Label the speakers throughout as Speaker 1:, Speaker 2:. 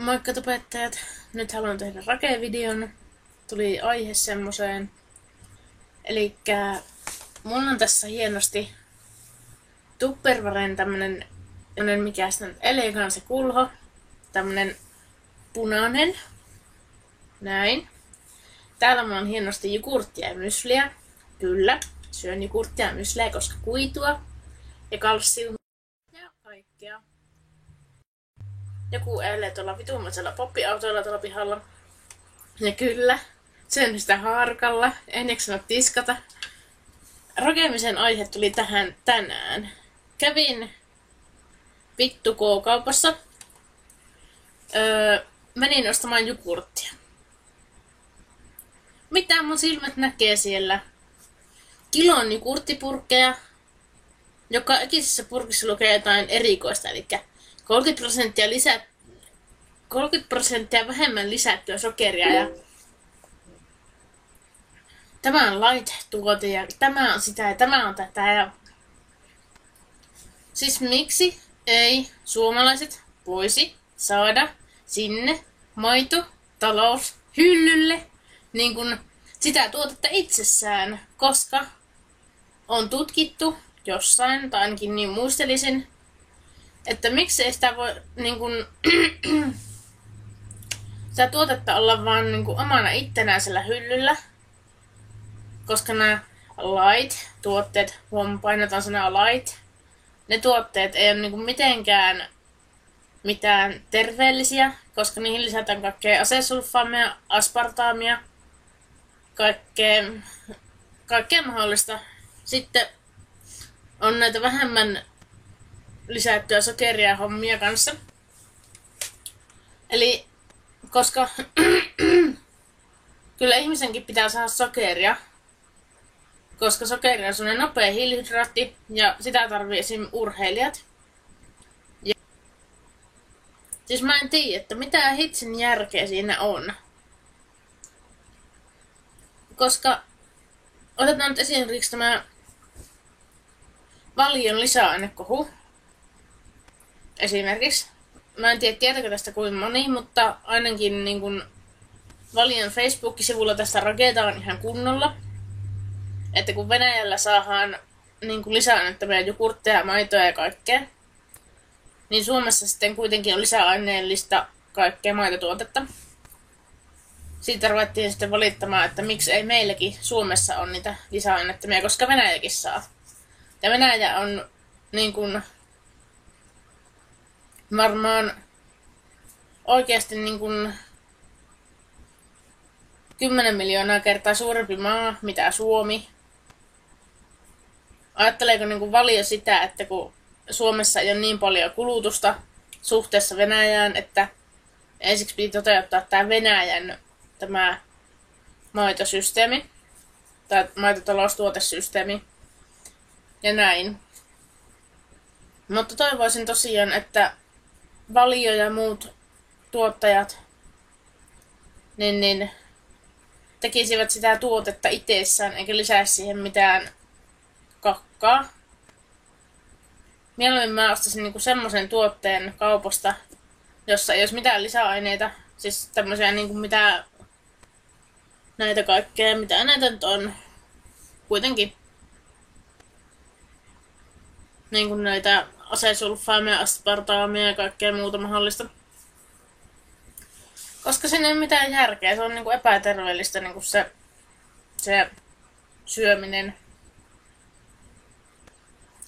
Speaker 1: Moikka tubettajat! Nyt haluan tehdä rakevideon. Tuli aihe semmoseen. Elikkä mulla on tässä hienosti Tupperwaren tämmönen mikä sitä on Elegance kulho. Tämmönen punainen. Näin. Täällä mulla on hienosti jogurttia ja mysliä. Kyllä, syön jogurttia ja mysliä, koska kuitua ja kalsiumia ja kaikkea. Joku eilee tuolla vitumaisella poppiautoilla tuolla pihalla. Ja kyllä, syön sitä haarukalla. En jaksanut tiskata. Rakemisen aihe tuli tähän tänään. Kävin vittu K-kaupassa. Menin ostamaan jogurttia. Mitä mun silmät näkee siellä? Kilon jogurttipurkkeja. Joka ikisessä purkissa lukee jotain erikoista, eli 30% vähemmän lisättyä sokeria ja tämä on light-tuote ja tämä on sitä ja tämä on tätä ja siis miksi ei suomalaiset voisi saada sinne maitotaloushyllylle niin kuin sitä tuotetta itsessään, koska on tutkittu jossain, tai ainakin niin muistelisin, että miksei sitä voi niin kuin, sitä tuotetta olla vaan niin kuin omana ittenäisellä hyllyllä, koska nämä light-tuotteet, painotan sanaa light, ne tuotteet ei ole niin kuin mitenkään mitään terveellisiä, koska niihin lisätään kaikkea asesulfaamia, aspartaamia, kaikkea mahdollista. Sitten on näitä vähemmän lisättyä sokeria hommia kanssa. Eli koska kyllä ihmisenkin pitää saada sokeria, koska sokeri on sellainen nopea hiilihydraatti ja sitä tarvii esim. Urheilijat. Ja siis mä en tiedä, että mitä hitsin järkeä siinä on. Koska otetaan nyt esimerkiksi tämä Valion lisäainekohu. Esimerkiksi. Mä en tiedä tietääkö tästä kuin moni, mutta ainakin niin kun Valion Facebook-sivulla tästä raketaan ihan kunnolla. Että kun Venäjällä saadaan niin kun lisäaineettomia jogurtteja, maitoja ja kaikkea, niin Suomessa sitten kuitenkin on lisäaineellista kaikkea maitotuotetta. Siitä ruvettiin sitten valittamaan, että miksi ei meilläkin Suomessa on niitä lisäaineettomia, koska Venäjäkin saa. Ja Venäjä on niin kuin varmaan oikeasti niin kuin 10 miljoonaa kertaa suurempi maa, mitä Suomi. Ajatteleeko niin kuin Valio sitä, että kun Suomessa ei ole niin paljon kulutusta suhteessa Venäjään, että ensiksi piti toteuttaa tämä Venäjän tämä maitosysteemi tai maitotaloustuotesysteemi ja näin. Mutta toivoisin tosiaan, että Valio ja muut tuottajat niin tekisivät sitä tuotetta itsessään eikä lisäisi siihen mitään kakkaa. Mieluummin mä ostaisin niinku semmoisen tuotteen kaupasta, jossa ei olisi mitään lisäaineita, siis tämmöisiä niinku mitä näitä kaikkea, mitä näitä nyt on kuitenkin. Niin kuin näitä asesulfaamia, aspartaamia ja kaikkea muuta mahdollista. Koska siinä ei ole mitään järkeä, se on niinku epäterveellistä niinku se syöminen.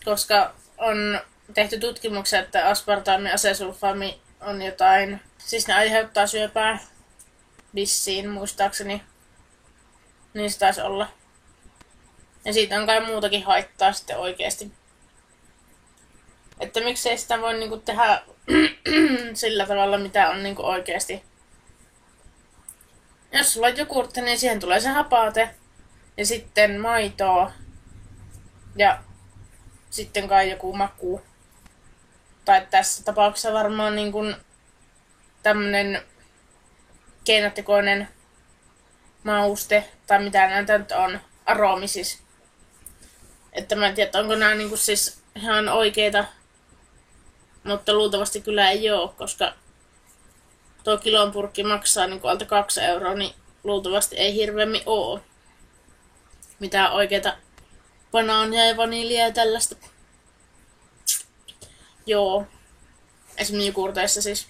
Speaker 1: Koska on tehty tutkimuksia, että aspartaami ja asesulfaami on jotain, siis ne aiheuttaa syöpää vissiin muistaakseni. Niin se taisi olla. Ja siitä on kai muutakin haittaa sitten oikeesti. Että miksei sitä voi niinku tehdä sillä tavalla, mitä on niinku oikeesti. Jos sulla on jogurtti, niin siihen tulee se hapate. Ja sitten maitoa. Ja sitten kai joku maku. Tai tässä tapauksessa varmaan niinku tämmönen keinotekoinen mauste, tai mitä näitä nyt on, aromi siis. Että mä en tiedä, onko nämä niinku siis ihan oikeita, mutta luultavasti kyllä ei oo, koska tuo kilon purkki maksaa niin alta 2 euroa, niin luultavasti ei hirveämmin oo mitään oikeita banaania ja vaniljaa ja tällaista. Joo. Esimerkiksi jogurteissa siis.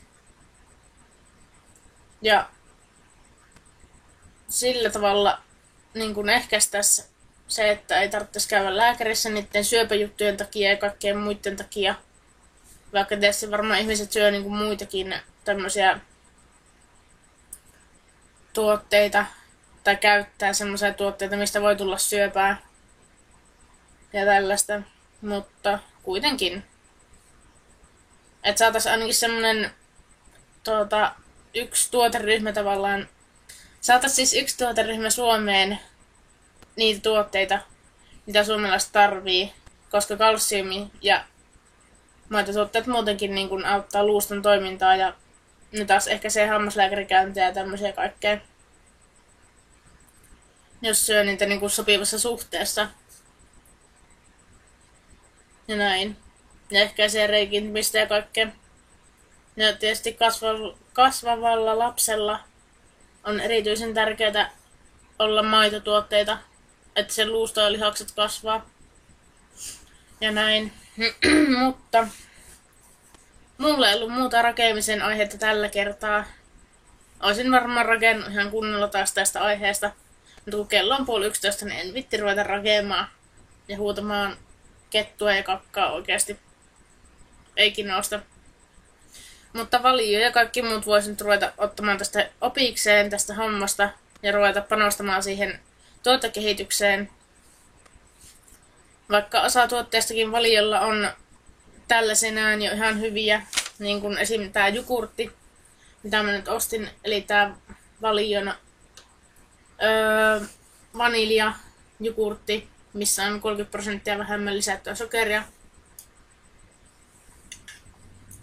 Speaker 1: Ja sillä tavalla niin kun ehkäistäisi se, että ei tarvitsisi käydä lääkärissä niiden syöpäjuttujen takia ja kaikkien muiden takia. Vaikka tietysti varmaan ihmiset syö niin kuin muitakin tämmöisiä tuotteita tai käyttää semmoisia tuotteita, mistä voi tulla syöpää ja tällaista, mutta kuitenkin. Että saataisiin ainakin semmonen yksi tuoteryhmä tavallaan, saataisiin siis yksi tuoteryhmä Suomeen niitä tuotteita, mitä suomalaiset tarvii, koska kalsiumi ja maitotuotteet muutenkin niin kun auttaa luuston toimintaa ja ne taas ehkä se hammaslääkärikäyntiä ja tämmöisiä kaikkea. Jos syö niitä niin kun sopivassa suhteessa. Ja näin. Ja ehkäisee reikintymistä ja kaikkea. Ja tietysti kasvavalla lapsella on erityisen tärkeää olla maitotuotteita, että sen luusto ja lihakset kasvaa. Ja näin. Mutta mulla ei ollut muuta rakemisen aihetta tällä kertaa. Olisin varmaan rakennut ihan kunnolla taas tästä aiheesta. Mutta kun kello on 10:30, niin en vitti ruveta rakemaan ja huutamaan kettua ja kakkaa oikeasti. Ei kinousta. Mutta Valio ja kaikki muut voisin ruveta ottamaan tästä opikseen tästä hommasta ja ruveta panostamaan siihen tuotekehitykseen. Vaikka osa tuotteistakin Valiolla on tällaisenään jo ihan hyviä, niin kuin esim. Tää jogurtti, mitä mä nyt ostin, eli tää Valion vanilja jogurtti, missä on 30% vähemmän lisättyä sokeria.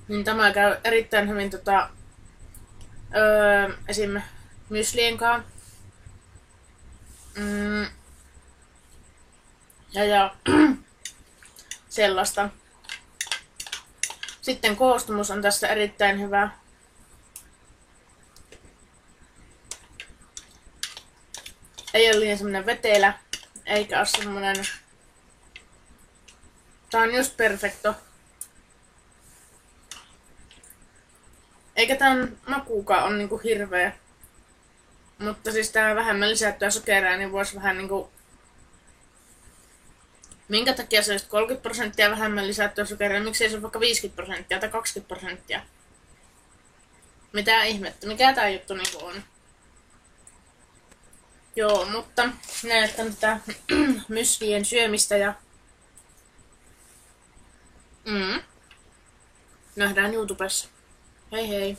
Speaker 1: Niin tämä käy erittäin hyvin esim. Myslien kanssa. Ja sellaista. Sitten koostumus on tässä erittäin hyvä. Ei ole liian semmonen vetelä, eikä ole semmonen. Tää on just perfekto. Eikä tän makuukaan on niinku hirveä. Mutta siis tää vähemmän lisättyä sokeria, niin vois vähän niinku. Minkä takia se olisi 30% vähemmän lisättyä sokeria? Miksi ei se ole vaikka 50% tai 20%? Mitä ihmettä? Mikä tää juttu niinku on? Joo, mutta näytän tätä myslien syömistä ja nähdään YouTubessa. Hei hei!